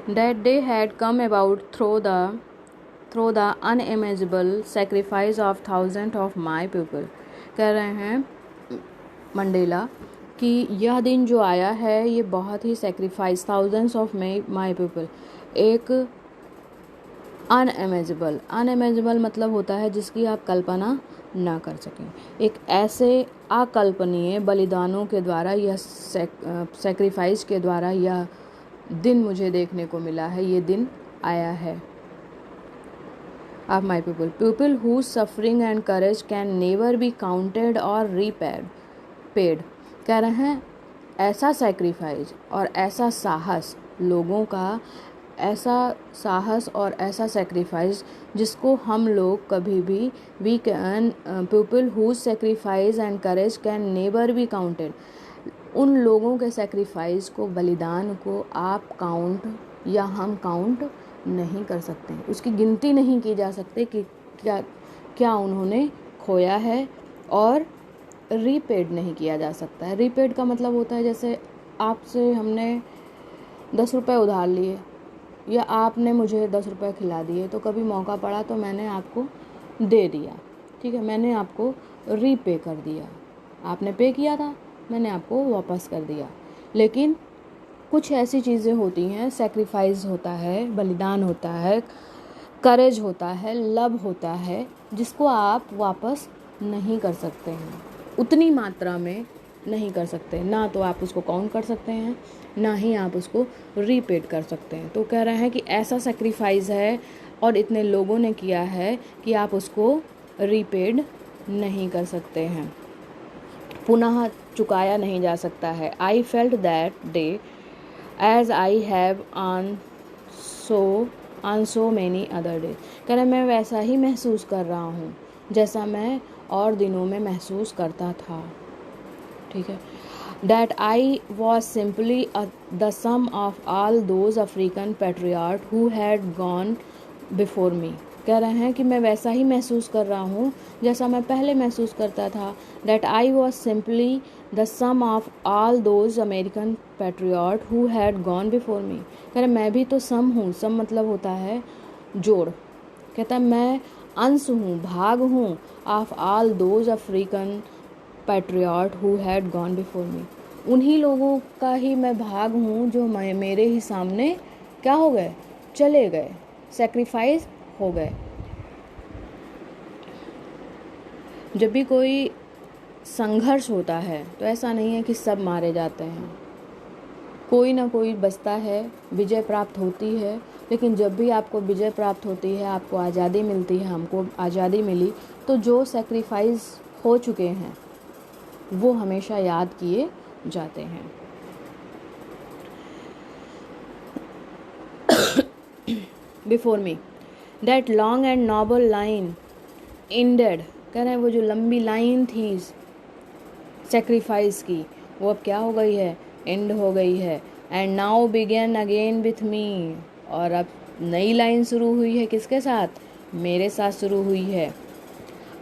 That day had come about through the unimaginable sacrifice of thousands of my people. कह रहे हैं Mandela कि यह दिन जो आया है ये बहुत ही sacrifice, thousands of my people, एक अनइमेजिबल मतलब होता है जिसकी आप कल्पना ना कर सकें, एक ऐसे अकल्पनीय बलिदानों के द्वारा, यह सेक्रीफाइस के द्वारा यह दिन मुझे देखने को मिला है, ये दिन आया है। Of my people whose suffering and courage can never be counted और पेड। कह रहे हैं ऐसा सेक्रीफाइस और ऐसा साहस, लोगों का ऐसा साहस और ऐसा सेक्रीफाइस जिसको हम लोग कभी भी, we can people whose sacrifice and courage can never be counted, उन लोगों के सेक्रीफाइस को, बलिदान को आप काउंट या हम काउंट नहीं कर सकते, उसकी गिनती नहीं की जा सकते कि क्या उन्होंने खोया है, और रीपेड नहीं किया जा सकता है। रीपेड का मतलब होता है जैसे आपसे हमने 10 रुपये उधार लिए या आपने मुझे 10 रुपये खिला दिए, तो कभी मौका पड़ा तो मैंने आपको दे दिया, ठीक है, मैंने आपको रीपे कर दिया, आपने पे किया था, मैंने आपको वापस कर दिया। लेकिन कुछ ऐसी चीज़ें होती हैं, सेक्रीफाइस होता है, बलिदान होता है, करेज होता है, लव होता है, जिसको आप वापस नहीं कर सकते हैं, उतनी मात्रा में नहीं कर सकते, ना तो आप उसको काउंट कर सकते हैं, ना ही आप उसको रीपेड कर सकते हैं। तो कह रहे हैं कि ऐसा सेक्रीफाइस है और इतने लोगों ने किया है कि आप उसको रीपेड नहीं कर सकते हैं, पुनः चुकाया नहीं जा सकता है। I felt that day as I have on so many other day. कह रहे मैं वैसा ही महसूस कर रहा हूँ जैसा मैं और दिनों में महसूस करता था, ठीक है। That I was simply the sum of all those African patriots who had gone before me। कह रहे हैं कि मैं वैसा ही महसूस कर रहा हूँ जैसा मैं पहले महसूस करता था। That I was simply the sum of all those American patriots who had gone before me। कह रहे मैं भी तो सम हूँ, सम मतलब होता है जोड़, कहता मैं अंश हूँ, भाग हूँ, of all those African patriot who had gone before me, उन्हीं लोगों का ही मैं भाग हूँ जो मेरे ही सामने क्या हो गए, चले गए, सेक्रीफाइस हो गए। जब भी कोई संघर्ष होता है तो ऐसा नहीं है कि सब मारे जाते हैं, कोई ना कोई बचता है, विजय प्राप्त होती है। लेकिन जब भी आपको विजय प्राप्त होती है, आपको आज़ादी मिलती है, हमको आज़ादी मिली, तो जो सेक्रीफाइस हो चुके हैं वो हमेशा याद किए जाते हैं। Before me that long and noble line indeed. कह रहे हैं वो जो लंबी लाइन थी सेक्रीफाइस की, वो अब क्या हो गई है, एंड हो गई है। And now begin again with me, और अब नई लाइन शुरू हुई है, किसके साथ, मेरे साथ शुरू हुई है।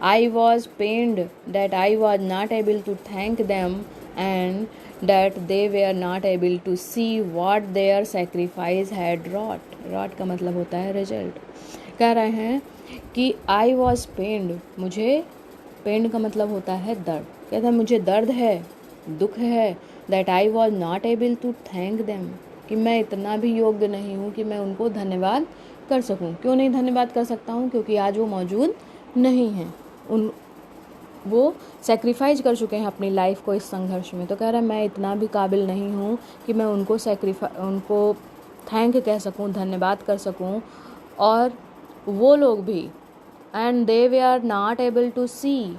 I was pained that I was not able to thank them and that they were not able to see what their sacrifice had wrought। wrought का मतलब होता है रिजल्ट। कह रहे हैं कि I was pained, मुझे pained का मतलब होता है दर्द, कहता है मुझे दर्द है, दुख है, that I was not able to thank them, कि मैं इतना भी योग्य नहीं हूँ कि मैं उनको धन्यवाद कर सकूँ। क्यों नहीं धन्यवाद कर सकता हूँ, क्योंकि आज वो मौजूद नहीं हैं, वो सेक्रीफाइस कर चुके हैं अपनी लाइफ को इस संघर्ष में। तो कह रहा है मैं इतना भी काबिल नहीं हूँ कि मैं उनको थैंक कह सकूँ, धन्यवाद कर सकूँ। और वो लोग भी, एंड दे वे are not able to see,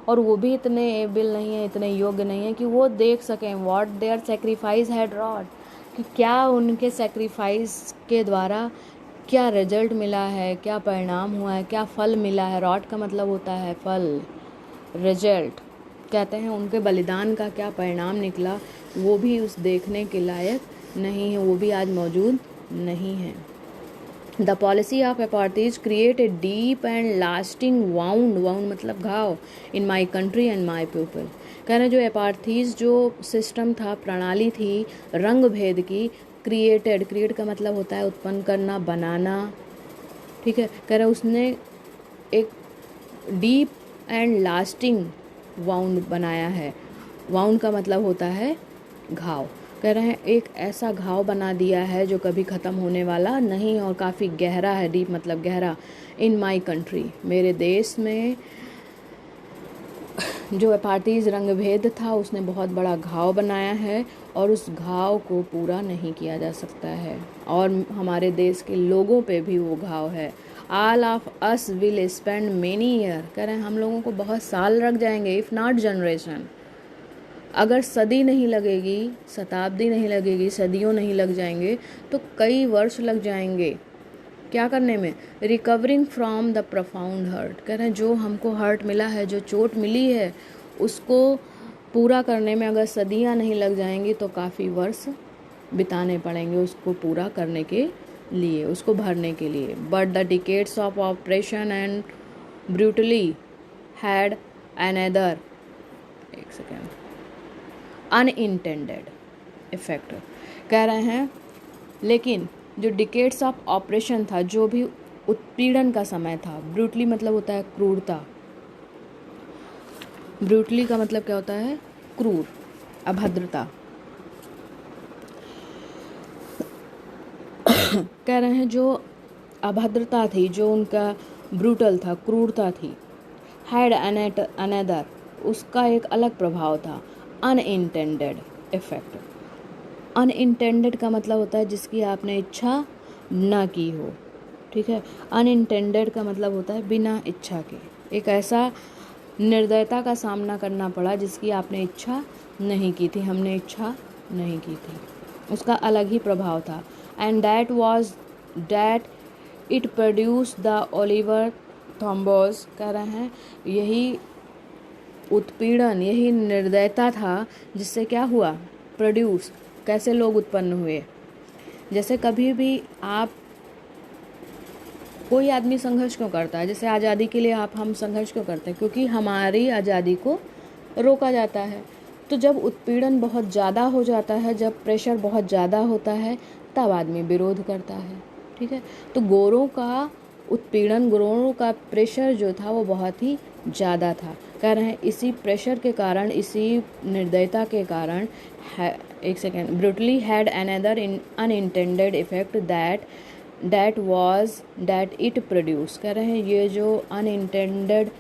और वो भी इतने एबल नहीं है, इतने योग्य नहीं है कि वो देख सकें what their sacrifice had wrought, कि क्या उनके सेक्रीफाइस के द्वारा क्या रिजल्ट मिला है, क्या परिणाम हुआ है, क्या फल मिला है। रॉट का मतलब होता है फल, रिजल्ट। कहते हैं उनके बलिदान का क्या परिणाम निकला, वो भी उस देखने के लायक नहीं है, वो भी आज मौजूद नहीं है। The policy of apartheid create a deep and lasting wound, wound मतलब घाव, in my country and my people. कह रहे हैं जो अपार्थीज जो सिस्टम था, प्रणाली थी रंग भेद की, क्रिएटेड, क्रिएट का मतलब होता है उत्पन्न करना, बनाना, ठीक है। कह रहा है उसने एक डीप एंड लास्टिंग वाउंड बनाया है। वाउंड का मतलब होता है घाव। कह रहे हैं एक ऐसा घाव बना दिया है जो कभी ख़त्म होने वाला नहीं और काफ़ी गहरा है। डीप मतलब गहरा। इन माई कंट्री, मेरे देश में जो पार्टीज रंग भेद था उसने बहुत बड़ा घाव बनाया है और उस घाव को पूरा नहीं किया जा सकता है। और हमारे देश के लोगों पे भी वो घाव है। All of us will spend many year, कह रहे हैं हम लोगों को बहुत साल लग जाएंगे, इफ़ नॉट जनरेशन। अगर सदी नहीं लगेगी, शताब्दी नहीं लगेगी, सदियों नहीं लग जाएंगे तो कई वर्ष लग जाएंगे। क्या करने में? Recovering from the profound hurt, कह रहे हैं जो हमको हर्ट मिला है, जो चोट मिली है, उसको पूरा करने में अगर सदियां नहीं लग जाएंगी तो काफ़ी वर्ष बिताने पड़ेंगे उसको पूरा करने के लिए, उसको भरने के लिए। But the decades of operation and brutally had another, एक सेकेंड, अनइंटेंडेड इफेक्ट। कह रहे हैं लेकिन जो डिकेड्स ऑफ ऑपरेशन था, जो भी उत्पीड़न का समय था, ब्रूटली मतलब होता है क्रूरता। ब्रूटली का मतलब क्या होता है? क्रूर, अभद्रता। कह रहे हैं जो अभद्रता थी, जो उनका ब्रूटल था, क्रूरता थी, हैड अनदर, उसका एक अलग प्रभाव था, अनइंटेंडेड इफेक्ट। अनइंटेंडेड का मतलब होता है जिसकी आपने इच्छा ना की हो, ठीक है। अनइंटेंडेड का मतलब होता है बिना इच्छा के। एक ऐसा निर्दयता का सामना करना पड़ा जिसकी आपने इच्छा नहीं की थी, हमने इच्छा नहीं की थी, उसका अलग ही प्रभाव था। And that was that it produce the Oliver Tambos, कह रहे हैं यही उत्पीड़न, यही निर्दयता था जिससे क्या हुआ? प्रोड्यूस, कैसे लोग उत्पन्न हुए। जैसे कभी भी आप, कोई आदमी संघर्ष क्यों करता है? जैसे आज़ादी के लिए हम संघर्ष क्यों करते हैं? क्योंकि हमारी आज़ादी को रोका जाता है। तो जब उत्पीड़न बहुत ज़्यादा हो जाता है, जब प्रेशर बहुत ज़्यादा होता है, तब आदमी विरोध करता है, ठीक है। तो गोरों का उत्पीड़न, गोरों का प्रेशर जो था वो बहुत ही ज़्यादा था। कह रहे हैं इसी प्रेशर के कारण, इसी निर्दयता के कारण, एक second, brutally had another unintended effect that was that it produce. कह रहे हैं ये जो अनइंटेंडेड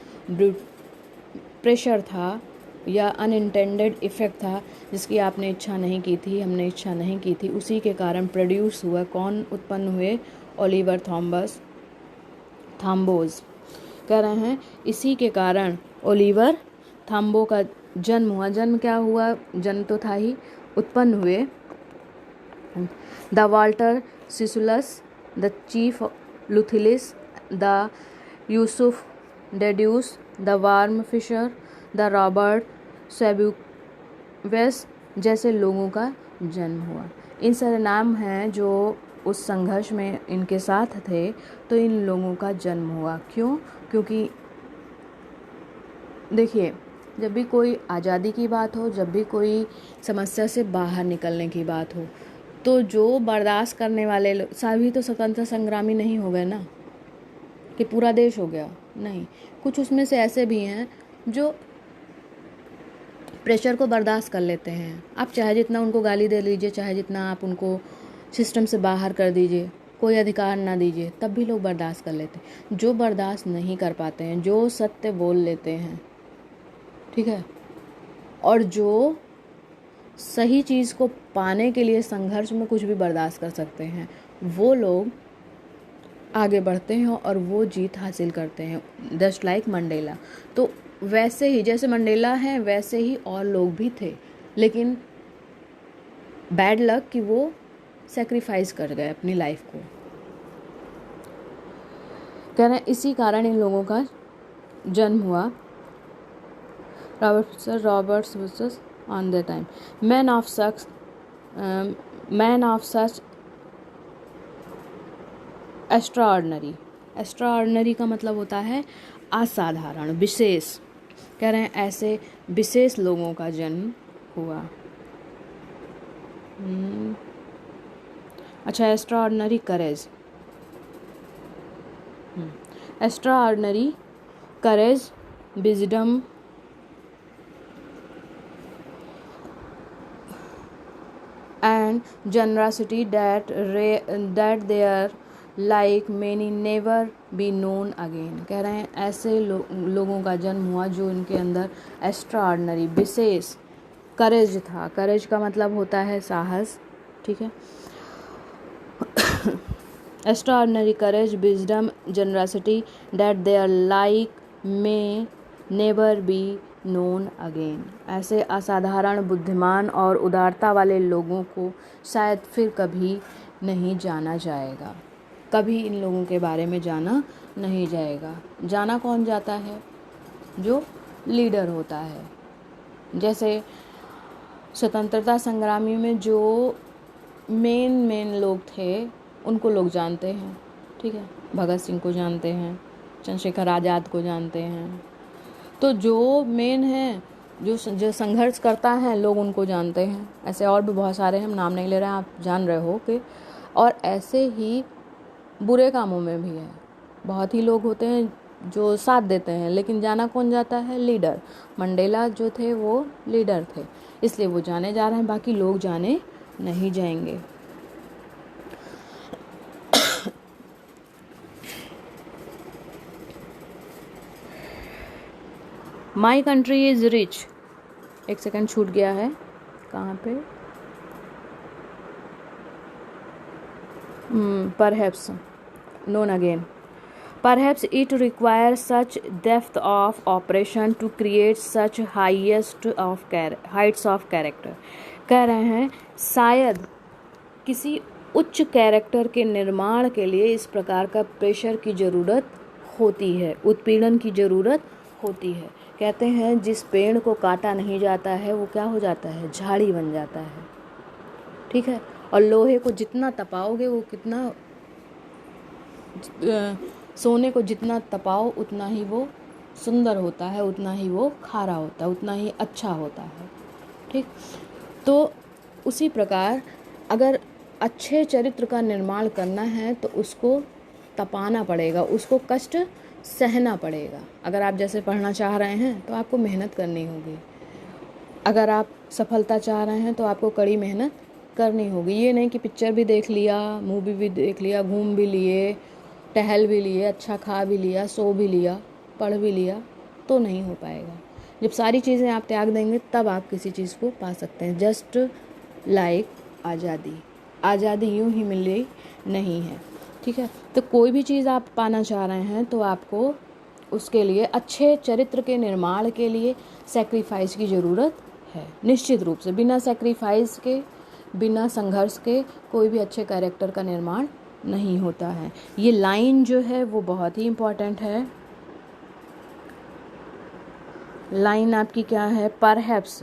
प्रेशर था या अनइंटेंडेड इफेक्ट था जिसकी आपने इच्छा नहीं की थी, हमने इच्छा नहीं की थी, उसी के कारण प्रोड्यूस हुआ। कौन उत्पन्न हुए? ओलिवर थॉम्बोज। कह रहे हैं इसी के कारण ओलिवर थॉम्बो का जन्म हुआ। जन्म क्या हुआ? जन्म तो था ही, उत्पन्न हुए। The Walter Sisulus, the chief Luthulis, the Yusuf Dadoos, the Bram Fischers, the Robert Sobukwes जैसे लोगों का जन्म हुआ। इन सारे नाम हैं जो उस संघर्ष में इनके साथ थे, तो इन लोगों का जन्म हुआ। क्यों? क्योंकि देखिए, जब भी कोई आज़ादी की बात हो, जब भी कोई समस्या से बाहर निकलने की बात हो, तो जो बर्दाश्त करने वाले लोग, सभी तो स्वतंत्रता संग्रामी नहीं हो गए ना कि पूरा देश हो गया, नहीं। कुछ उसमें से ऐसे भी हैं जो प्रेशर को बर्दाश्त कर लेते हैं। आप चाहे जितना उनको गाली दे लीजिए, चाहे जितना आप उनको सिस्टम से बाहर कर दीजिए, कोई अधिकार ना दीजिए, तब भी लोग बर्दाश्त कर लेते हैं। जो बर्दाश्त नहीं कर पाते हैं, जो सत्य बोल लेते हैं, ठीक है, और जो सही चीज़ को पाने के लिए संघर्ष में कुछ भी बर्दाश्त कर सकते हैं, वो लोग आगे बढ़ते हैं और वो जीत हासिल करते हैं। Just like Mandela. तो वैसे ही जैसे मंडेला हैं, वैसे ही और लोग भी थे, लेकिन बैड लक कि वो सेक्रीफाइस कर गए अपनी लाइफ को। कह रहे हैं इसी कारण इन लोगों का जन्म हुआ। Roberts on the time, man of such extraordinary. Extraordinary का मतलब होता है असाधारण, विशेष। कह रहे हैं ऐसे विशेष लोगों का जन्म हुआ। अच्छा, extraordinary courage, extraordinary courage, wisdom, and generosity that their like many never be known again। कह रहे हैं ऐसे लोगों का जन्म हुआ जो इनके अंदर एक्स्ट्राऑर्डिनरी, विशेष करेज था। करेज का मतलब होता है साहस, ठीक है। Extraordinary courage, wisdom, generosity that their like may never be known again. ऐसे असाधारण, बुद्धिमान और उदारता वाले लोगों को शायद फिर कभी नहीं जाना जाएगा। कभी इन लोगों के बारे में जाना नहीं जाएगा। जाना कौन जाता है? जो लीडर होता है। जैसे स्वतंत्रता संग्रामी में जो मेन लोग थे उनको लोग जानते हैं, ठीक है। भगत सिंह को जानते हैं, चंद्रशेखर आज़ाद को जानते हैं। तो जो मेन है, जो संघर्ष करता है, लोग उनको जानते हैं। ऐसे और भी बहुत सारे हैं, हम नाम नहीं ले रहे हैं, आप जान रहे हो कि। और ऐसे ही बुरे कामों में भी है, बहुत ही लोग होते हैं जो साथ देते हैं, लेकिन जाना कौन जाता है? लीडर। मंडेला जो थे वो लीडर थे, इसलिए वो जाने जा रहे हैं, बाकी लोग जाने नहीं जाएंगे। माई कंट्री इज रिच, एक सेकंड छूट गया है, कहाँ पे? Perhaps known again, perhaps it requires such depth of operation to create such heights of character। कह रहे हैं शायद किसी उच्च कैरेक्टर के निर्माण के लिए इस प्रकार का प्रेशर की ज़रूरत होती है, उत्पीड़न की ज़रूरत होती है। कहते हैं जिस पेड़ को काटा नहीं जाता है वो क्या हो जाता है? झाड़ी बन जाता है, ठीक है। और लोहे को जितना तपाओगे वो कितना, सोने को जितना तपाओ उतना ही वो सुंदर होता है, उतना ही वो खारा होता है, उतना ही अच्छा होता है, ठीक। तो उसी प्रकार अगर अच्छे चरित्र का निर्माण करना है तो उसको तपाना पड़ेगा, उसको कष्ट सहना पड़ेगा। अगर आप जैसे पढ़ना चाह रहे हैं तो आपको मेहनत करनी होगी, अगर आप सफलता चाह रहे हैं तो आपको कड़ी मेहनत करनी होगी। ये नहीं कि पिक्चर भी देख लिया, मूवी भी देख लिया, घूम भी लिए, टहल भी लिए, अच्छा खा भी लिया, सो भी लिया, पढ़ भी लिया, तो नहीं हो पाएगा। जब सारी चीज़ें आप त्याग देंगे तब आप किसी चीज़ को पा सकते हैं। जस्ट लाइक आज़ादी, आज़ादी यूं ही मिली नहीं है, ठीक है। तो कोई भी चीज़ आप पाना चाह रहे हैं तो आपको उसके लिए अच्छे चरित्र के निर्माण के लिए सैक्रिफाइस की ज़रूरत है, निश्चित रूप से। बिना सैक्रिफाइस के, बिना संघर्ष के कोई भी अच्छे कैरेक्टर का निर्माण नहीं होता है। ये लाइन जो है वो बहुत ही इम्पोर्टेंट है। लाइन आपकी क्या है? परहैप्स,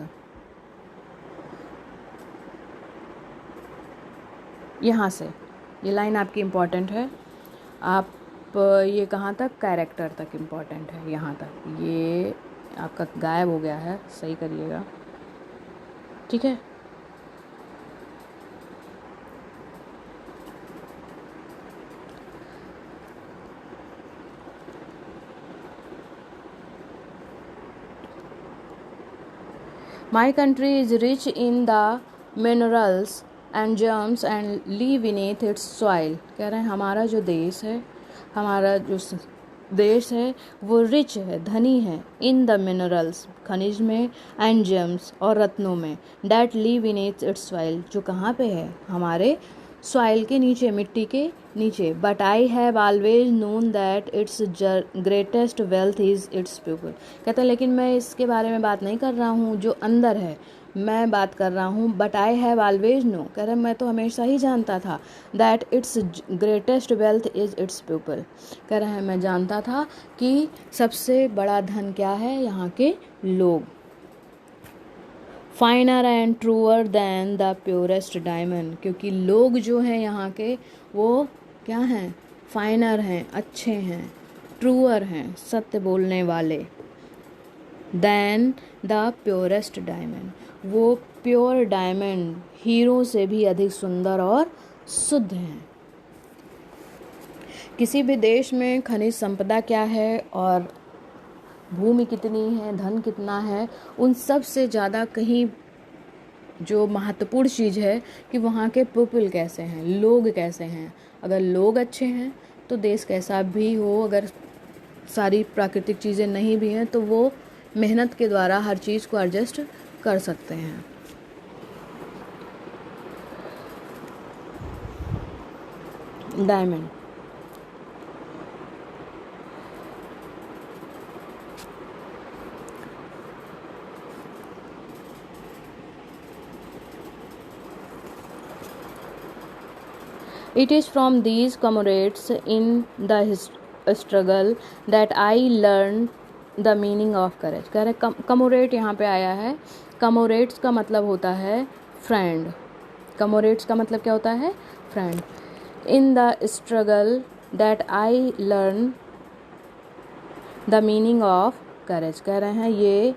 यहाँ से ये लाइन आपकी इम्पोर्टेंट है। आप ये कहाँ तक? कैरेक्टर तक इम्पोर्टेंट है, यहाँ तक। ये आपका गायब हो गया है, सही करिएगा, ठीक है। My country is rich in the minerals and germs and live beneath its soil। कह रहे हैं हमारा जो देश है, हमारा जो देश है वो रिच है, धनी है, इन द मिनरल्स, खनिज में, एंड जेम्स, और रत्नों में, that live in its soil, जो कहाँ पे है? हमारे सॉइल के नीचे, मिट्टी के नीचे। But I have always known that it's greatest wealth is it's people. कहते हैं लेकिन मैं इसके बारे में बात नहीं कर रहा हूँ जो अंदर है, मैं बात कर रहा हूँ but I have always no, कह रहे मैं तो हमेशा ही जानता था, that it's greatest wealth is it's people. कह रहे हैं मैं जानता था कि सबसे बड़ा धन क्या है? यहाँ के लोग। Finer and truer than the purest diamond, क्योंकि लोग जो हैं यहाँ के वो क्या हैं? फाइनर हैं, अच्छे हैं, ट्रूअर हैं, सत्य बोलने वाले, दैन द प्योरेस्ट डायमंड, वो प्योर डायमंड, हीरो से भी अधिक सुंदर और शुद्ध हैं। किसी भी देश में खनिज संपदा क्या है और भूमि कितनी है, धन कितना है, उन सब से ज़्यादा कहीं जो महत्वपूर्ण चीज़ है कि वहाँ के पीपल कैसे हैं, लोग कैसे हैं। अगर लोग अच्छे हैं तो देश कैसा भी हो, अगर सारी प्राकृतिक चीज़ें नहीं भी हैं तो वो मेहनत के द्वारा हर चीज़ को एडजस्ट कर सकते हैं। Diamond, it is from these comrades in the struggle that I learned the meaning of courage। कह रहे कमोरेट यहाँ पे आया है। कमोरेट्स का मतलब होता है फ्रेंड। कमोरेट्स का मतलब क्या होता है? Friend. In the struggle that I learn the meaning of courage. कह रहे हैं ये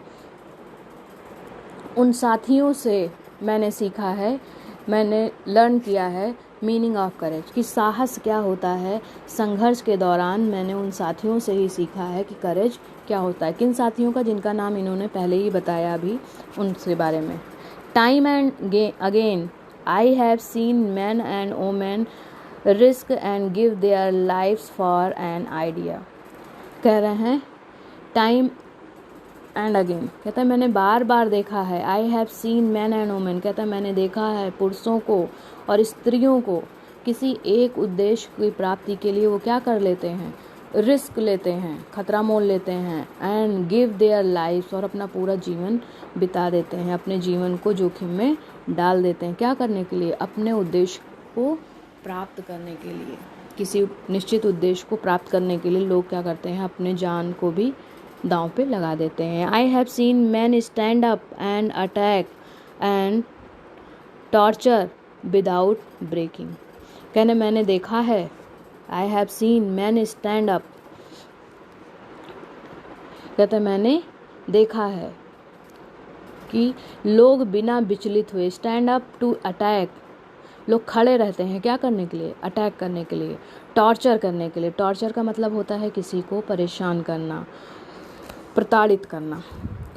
उन साथियों से मैंने सीखा है, मैंने लर्न किया है मीनिंग ऑफ करेज, कि साहस क्या होता है। संघर्ष के दौरान मैंने उन साथियों से ही सीखा है कि करेज क्या होता है। किन साथियों का? जिनका नाम इन्होंने पहले ही बताया अभी, उनके बारे में। Time and again I have seen men and women risk and give their lives for an idea. कह रहे हैं टाइम एंड अगेन, कहता है मैंने बार बार देखा है। I have seen men and women, कहता है मैंने देखा है पुरुषों को और स्त्रियों को किसी एक उद्देश्य की प्राप्ति के लिए वो क्या कर लेते हैं? रिस्क लेते हैं, खतरा मोल लेते हैं। एंड गिव देयर लाइफ, और अपना पूरा जीवन बिता देते हैं, अपने जीवन को जोखिम में डाल देते हैं। क्या करने के लिए? अपने उद्देश्य को प्राप्त करने के लिए। किसी निश्चित उद्देश्य को प्राप्त करने के लिए लोग क्या करते हैं? अपने जान को भी दांव पे लगा देते हैं। I have seen men stand up and attack and torture without breaking. कहने मैंने देखा है, I have seen men stand up, कहते मैंने देखा है कि लोग बिना विचलित हुए, स्टैंड अप टू अटैक, लोग खड़े रहते हैं क्या करने के लिए? अटैक करने के लिए। टॉर्चर करने के लिए। टॉर्चर का मतलब होता है किसी को परेशान करना, प्रताड़ित करना।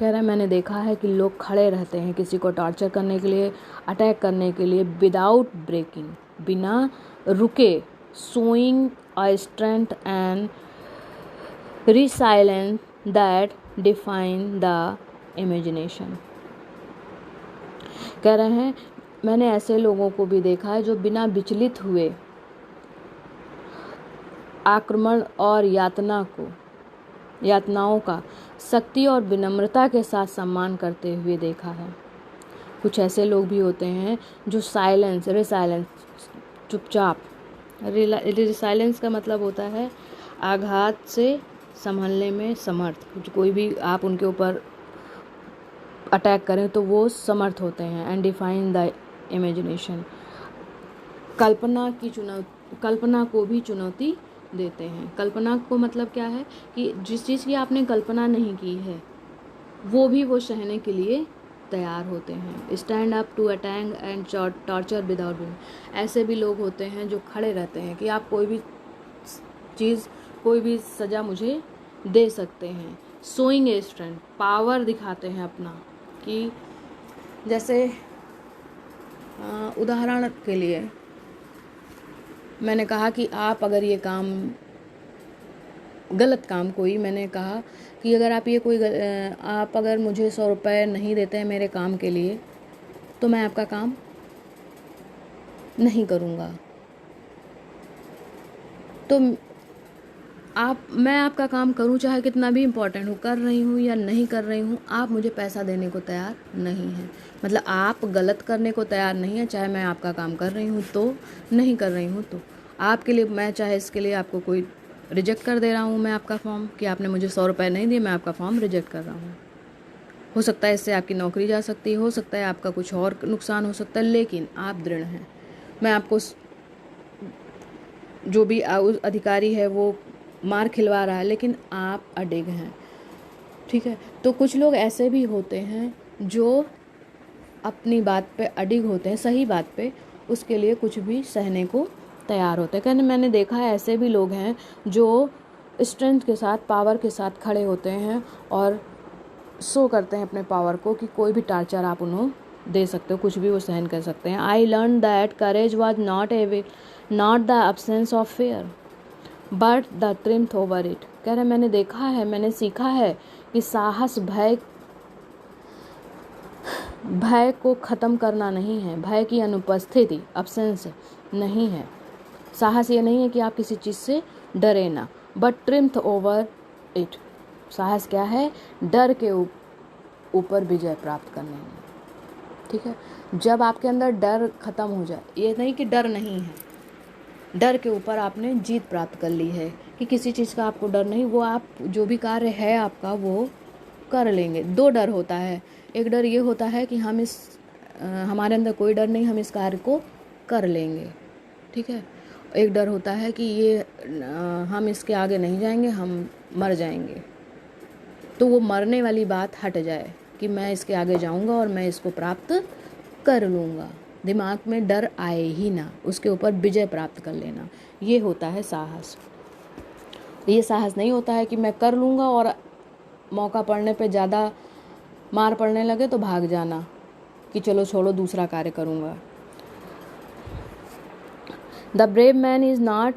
कह रहे हैं मैंने देखा है कि लोग खड़े रहते हैं किसी को टॉर्चर करने के लिए, अटैक करने के लिए, विदाउट ब्रेकिंग, बिना रुके, showing a strength and resilience that define the imagination. कह रहे हैं मैंने ऐसे लोगों को भी देखा है जो बिना विचलित हुए आक्रमण और यातनाओं का शक्ति और विनम्रता के साथ सम्मान करते हुए देखा है। कुछ ऐसे लोग भी होते हैं जो रिसाइलेंस, चुपचाप। रिसाइलेंस का मतलब होता है आघात से संभलने में समर्थ। कोई भी आप उनके ऊपर अटैक करें तो वो समर्थ होते हैं। एंड डिफाइन द इमेजिनेशन, कल्पना को भी चुनौती देते हैं। कल्पना को मतलब क्या है कि जिस चीज़ की आपने कल्पना नहीं की है वो सहने के लिए तैयार होते हैं। Stand up to attack and torture without breaking. ऐसे भी लोग होते हैं जो खड़े रहते हैं कि आप कोई भी चीज़, कोई भी सज़ा मुझे दे सकते हैं। शोइंग ए स्ट्रेंथ, पावर दिखाते हैं अपना, कि जैसे उदाहरण के लिए मैंने कहा कि आप अगर ये काम, गलत काम कोई, मैंने कहा कि अगर आप अगर मुझे 100 रुपये नहीं देते हैं मेरे काम के लिए तो मैं आपका काम नहीं करूँगा। तो मैं आपका काम करूँ, चाहे कितना भी इम्पोर्टेंट हो, कर रही हूँ या नहीं कर रही हूँ, आप मुझे पैसा देने को तैयार नहीं हैं। मतलब आप गलत करने को तैयार नहीं है, चाहे मैं आपका काम कर रही हूँ तो, नहीं कर रही हूँ तो। आपके लिए मैं चाहे इसके लिए आपको कोई रिजेक्ट कर दे रहा हूँ मैं आपका फॉर्म, कि आपने मुझे 100 रुपये नहीं दिए, मैं आपका फॉर्म रिजेक्ट कर रहा हूँ। हो सकता है इससे आपकी नौकरी जा सकती है, हो सकता है आपका कुछ और नुकसान हो सकता है, लेकिन आप दृढ़ हैं। मैं आपको, जो भी अधिकारी है वो मार खिलवा रहा है लेकिन आप अडिग हैं, ठीक है। तो कुछ लोग ऐसे भी होते हैं जो अपनी बात पे अडिग होते हैं, सही बात पे, उसके लिए कुछ भी सहने को तैयार होते हैं। कहने मैंने देखा है ऐसे भी लोग हैं जो स्ट्रेंथ के साथ, पावर के साथ खड़े होते हैं और शो करते हैं अपने पावर को कि कोई भी टार्चर आप उन्हें दे सकते हो, कुछ भी वो सहन कर सकते हैं। I learn that courage was not the absence of fear but the triumph over it. कह रहे मैंने देखा है, मैंने सीखा है कि साहस भय को ख़त्म करना नहीं है, भय की अनुपस्थिति, अब्सेंस नहीं है। साहस ये नहीं है कि आप किसी चीज़ से डरे ना, बट ट्रिम्थ ओवर इट। साहस क्या है? डर के ऊपर विजय प्राप्त करने में। ठीक है, जब आपके अंदर डर खत्म हो जाए, ये नहीं कि डर नहीं है, डर के ऊपर आपने जीत प्राप्त कर ली है कि किसी चीज़ का आपको डर नहीं, वो आप जो भी कार्य है आपका वो कर लेंगे। दो डर होता है, एक डर ये होता है कि हमारे अंदर कोई डर नहीं, हम इस कार्य को कर लेंगे। ठीक है, एक डर होता है कि हम इसके आगे नहीं जाएंगे, हम मर जाएंगे। तो वो मरने वाली बात हट जाए कि मैं इसके आगे जाऊंगा और मैं इसको प्राप्त कर लूँगा, दिमाग में डर आए ही ना, उसके ऊपर विजय प्राप्त कर लेना, ये होता है साहस। ये साहस नहीं होता है कि मैं कर लूँगा और मौका पड़ने पे ज़्यादा मार पड़ने लगे तो भाग जाना कि चलो छोड़ो दूसरा कार्य करूँगा। The brave man is not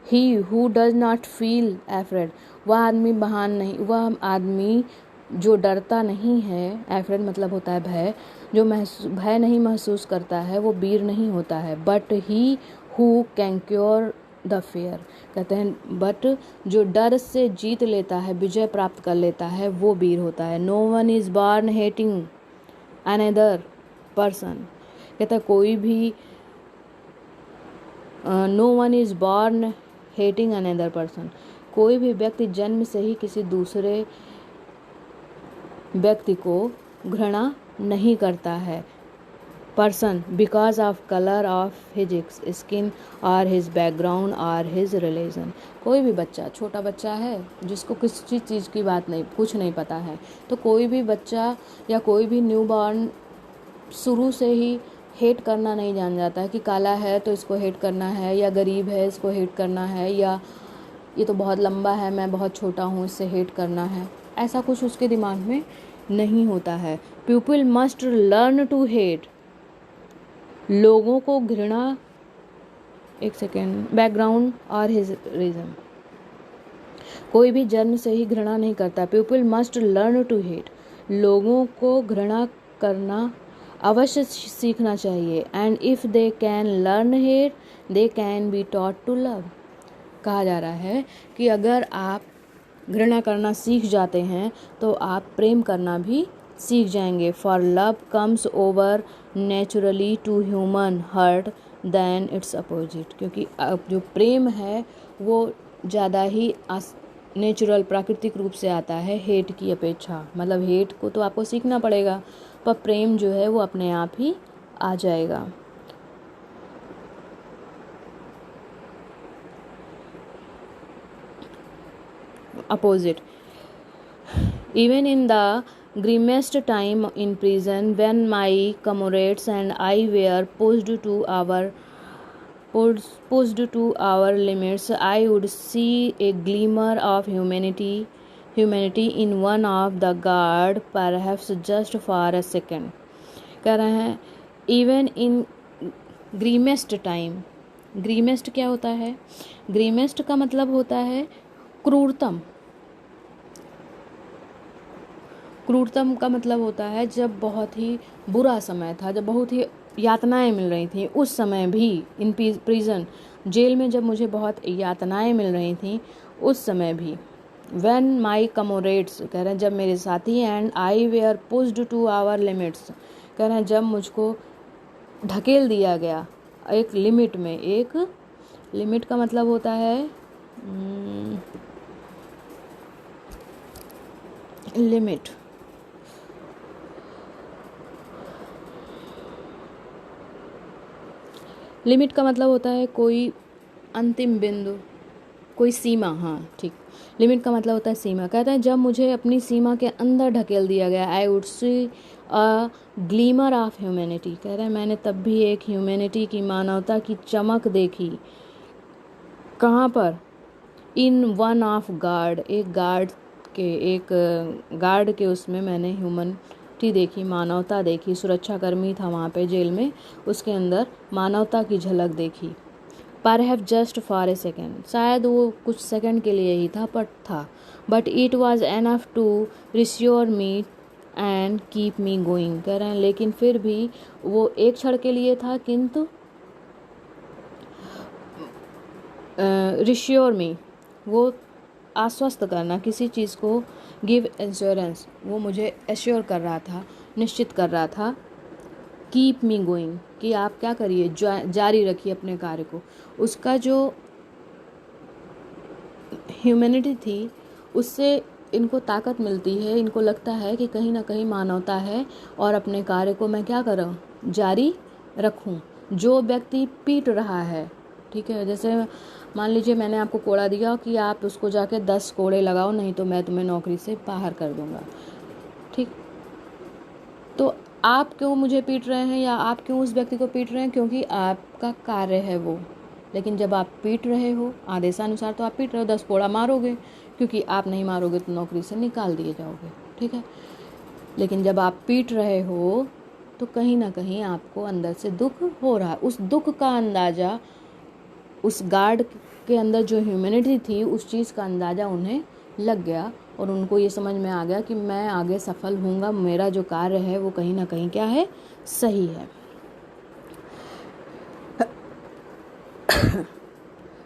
he who does not feel afraid. वह आदमी महान नहीं, वह आदमी जो डरता नहीं है, एफ्रेड मतलब होता है भय, जो भय नहीं महसूस करता है वो वीर नहीं होता है। But he who can cure the fair, कहते हैं बट जो डर से जीत लेता है, विजय प्राप्त कर लेता है, वो वीर होता है। No one is born hating another person, कहता है कोई भी no one is born hating another person, कोई भी व्यक्ति जन्म से ही किसी दूसरे व्यक्ति को घृणा नहीं करता है। Person because of colour of his skin और हिज बैकग्राउंड और हिज रिलीजन। कोई भी बच्चा, छोटा बच्चा है जिसको किसी चीज़ की बात नहीं, कुछ नहीं पता है, तो कोई भी बच्चा या कोई भी न्यू बॉर्न शुरू से ही हेट करना नहीं जान जाता है कि काला है तो इसको हेट करना है, या गरीब है इसको हेट करना है, या ये तो बहुत लंबा है मैं बहुत छोटा हूँ इससे हेट करना है। ऐसा कुछ उसके दिमाग में नहीं होता है। People must learn to hate, लोगों को घृणा, एक सेकेंड, बैकग्राउंड और हिज रीजन। कोई भी जन्म से ही घृणा नहीं करता। People must learn to hate, लोगों को घृणा करना अवश्य सीखना चाहिए। And if they can learn hate they can be taught to love. कहा जा रहा है कि अगर आप घृणा करना सीख जाते हैं तो आप प्रेम करना भी सीख जाएंगे। For love comes over naturally to human heart than its opposite, क्योंकि जो प्रेम है वो ज़्यादा ही नेचुरल, प्राकृतिक रूप से आता है हेट की अपेक्षा। मतलब हेट को तो आपको सीखना पड़ेगा, पर प्रेम जो है वो अपने आप ही आ जाएगा। Opposite. Even in the grimmest time in prison, when my comrades and I were pushed to our limits, I would see a glimmer of humanity in one of the guard, perhaps just for a second. कह रहे हैं even in grimmest time. Grimmest क्या होता है? Grimmest का मतलब होता है क्रूरतम। क्रूरतम का मतलब होता है जब बहुत ही बुरा समय था, जब बहुत ही यातनाएं मिल रही थी, उस समय भी इन प्रिजन, जेल में जब मुझे बहुत यातनाएं मिल रही थी उस समय भी। व्हेन माई कमोरेट्स, कह रहे हैं जब मेरे साथी, and I were pushed to our limits, कह रहे हैं जब मुझको ढकेल दिया गया एक लिमिट में। एक लिमिट का मतलब होता है लिमिट, लिमिट का मतलब होता है कोई अंतिम बिंदु, कोई सीमा, हाँ ठीक। लिमिट का मतलब होता है सीमा। कहते हैं जब मुझे अपनी सीमा के अंदर ढकेल दिया गया, I would see a glimmer of humanity. कह रहे हैं मैंने तब भी एक ह्यूमैनिटी की, मानवता की चमक देखी। कहाँ पर? इन वन ऑफ गार्ड, एक गार्ड के उसमें मैंने ह्यूमैनिटी देखी, मानवता देखी। सुरक्षाकर्मी था वहाँ पे जेल में, उसके अंदर मानवता की झलक देखी। Perhaps just for a second, शायद वो कुछ सेकंड के लिए ही था, but it was enough to reassure me and keep me going. कह रहे हैं लेकिन फिर भी वो एक क्षण के लिए था, किंतु रिश्योर मी, वो आश्वस्त करना किसी चीज़ को, गिव एश्योरेंस, वो मुझे एश्योर कर रहा था, निश्चित कर रहा था, कीप मी गोइंग, कि आप क्या करिए, जारी रखिए अपने कार्य को। उसका जो ह्यूमैनिटी थी उससे इनको ताकत मिलती है, इनको लगता है कि कहीं ना कहीं मानवता है और अपने कार्य को मैं क्या करूँ, जारी रखूँ। जो व्यक्ति पीट रहा है, ठीक है, जैसे मान लीजिए मैंने आपको कोड़ा दिया कि आप उसको जाके 10 कोड़े लगाओ, नहीं तो मैं तुम्हें नौकरी से बाहर कर दूंगा, ठीक। तो आप क्यों मुझे पीट रहे हैं या आप क्यों उस व्यक्ति को पीट रहे हैं? क्योंकि आपका कार्य है वो। लेकिन जब आप पीट रहे हो आदेशानुसार तो आप पीट रहे हो, 10 कोड़ा मारोगे, क्योंकि आप नहीं मारोगे तो नौकरी से निकाल दिए जाओगे, ठीक है। लेकिन जब आप पीट रहे हो तो कहीं ना कहीं आपको अंदर से दुख हो रहा है। उस दुख का अंदाज़ा उस गार्ड के अंदर जो ह्यूमैनिटी थी, उस चीज़ का अंदाज़ा उन्हें लग गया और उनको ये समझ में आ गया कि मैं आगे सफल होऊंगा, मेरा जो कार्य है वो कहीं ना कहीं क्या है, सही है।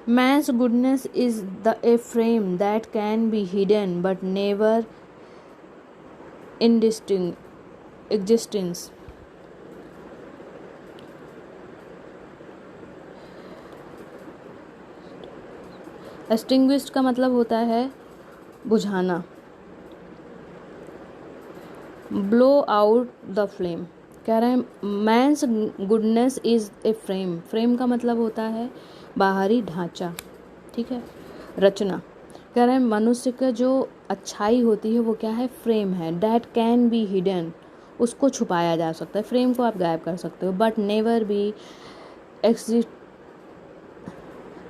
Man's goodness is a frame that can be hidden but never in existence. Extinguished का मतलब होता है बुझाना, blow out the flame। कह रहे हैं man's goodness is a flame, flame का मतलब होता है बाहरी ढांचा, ठीक है, रचना। कह रहे हैं मनुष्य का जो अच्छाई होती है वो क्या है, फ्रेम है। डैट कैन बी हिडन, उसको छुपाया जा सकता है, फ्रेम को आप गायब कर सकते हो, बट नेवर बी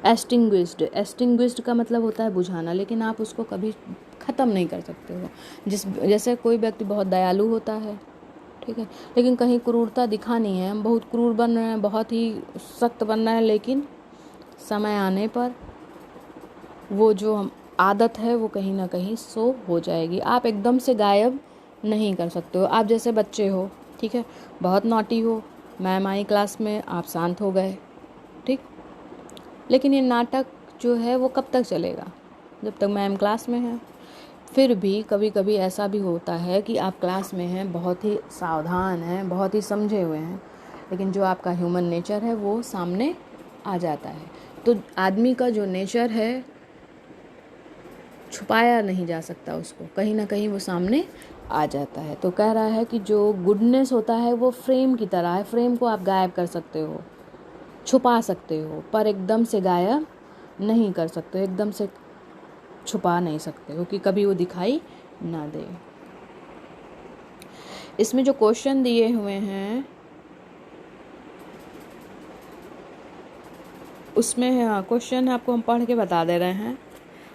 एक्सटिंग्विश्ड का मतलब होता है बुझाना, लेकिन आप उसको कभी ख़त्म नहीं कर सकते हो। जैसे कोई व्यक्ति बहुत दयालु होता है, ठीक है, लेकिन कहीं क्रूरता दिखानी है, हम बहुत क्रूर बन रहे हैं, बहुत ही सख्त बन रहे हैं, लेकिन समय आने पर वो जो हम आदत है वो कहीं ना कहीं सो हो जाएगी। आप एकदम से गायब नहीं कर सकते हो। आप जैसे बच्चे हो, ठीक है, बहुत नॉटी हो, मैम आई क्लास में, आप शांत हो गए, ठीक, लेकिन ये नाटक जो है वो कब तक चलेगा, जब तक मैम क्लास में है। फिर भी कभी कभी ऐसा भी होता है कि आप क्लास में हैं, बहुत ही सावधान हैं, बहुत ही समझे हुए हैं, लेकिन जो आपका ह्यूमन नेचर है वो सामने आ जाता है। तो आदमी का जो नेचर है छुपाया नहीं जा सकता, उसको कहीं ना कहीं वो सामने आ जाता है। तो कह रहा है कि जो गुडनेस होता है वो फ्रेम की तरह है, फ्रेम को आप गायब कर सकते हो, छुपा सकते हो, पर एकदम से गायब नहीं कर सकते, एकदम से छुपा नहीं सकते हो कि कभी वो दिखाई ना दे। इसमें जो क्वेश्चन दिए हुए हैं उसमें क्वेश्चन आपको हम पढ़ के बता दे रहे हैं,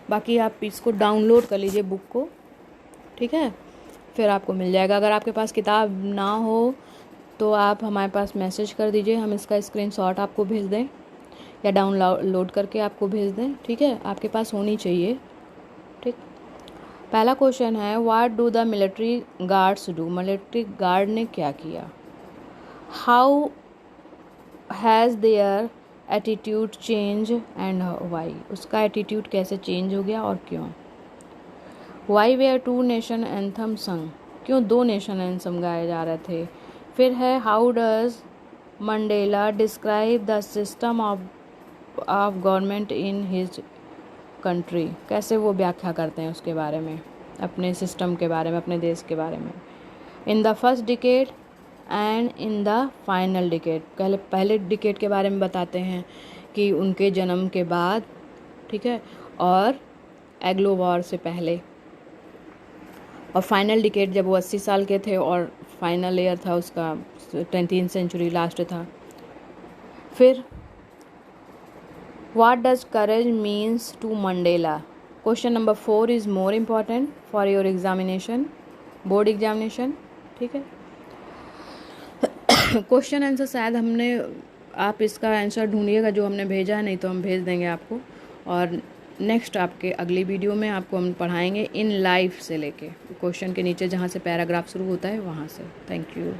बाकी आप इसको डाउनलोड कर लीजिए बुक को, ठीक है, फिर आपको मिल जाएगा। अगर आपके पास किताब ना हो तो आप हमारे पास मैसेज कर दीजिए, हम इसका स्क्रीनशॉट आपको भेज दें या डाउनलोड करके आपको भेज दें, ठीक है, आपके पास होनी चाहिए, ठीक। पहला क्वेश्चन है what do the military guards do, military guard ने क्या किया। How has their attitude change and why, उसका एटीट्यूड कैसे चेंज हो गया और क्यों। वाई वेयर 2 नेशन एंथम संग, क्यों 2 नेशन एंथम गाए जा रहे थे। फिर है how does Mandela describe the system of government in his country, कैसे वो व्याख्या करते हैं उसके बारे में, अपने सिस्टम के बारे में, अपने देश के बारे में। In the first decade and in the final decade, पहले डिकेड के बारे में बताते हैं कि उनके जन्म के बाद, ठीक है, और एग्लो वॉर से पहले, और फाइनल डिकेड जब वो 80 साल के थे और फाइनल ईयर था उसका 20th सेंचुरी लास्ट था। फिर what does courage means to Mandela. Question number 4 is more important for your examination, board examination, ठीक है। क्वेश्चन आंसर शायद हमने, आप इसका आंसर ढूंढिएगा जो हमने भेजा है, नहीं तो हम भेज देंगे आपको। और नेक्स्ट आपके अगली वीडियो में आपको हम पढ़ाएंगे इन लाइफ से लेके क्वेश्चन के नीचे जहाँ से पैराग्राफ शुरू होता है वहाँ से। Thank you.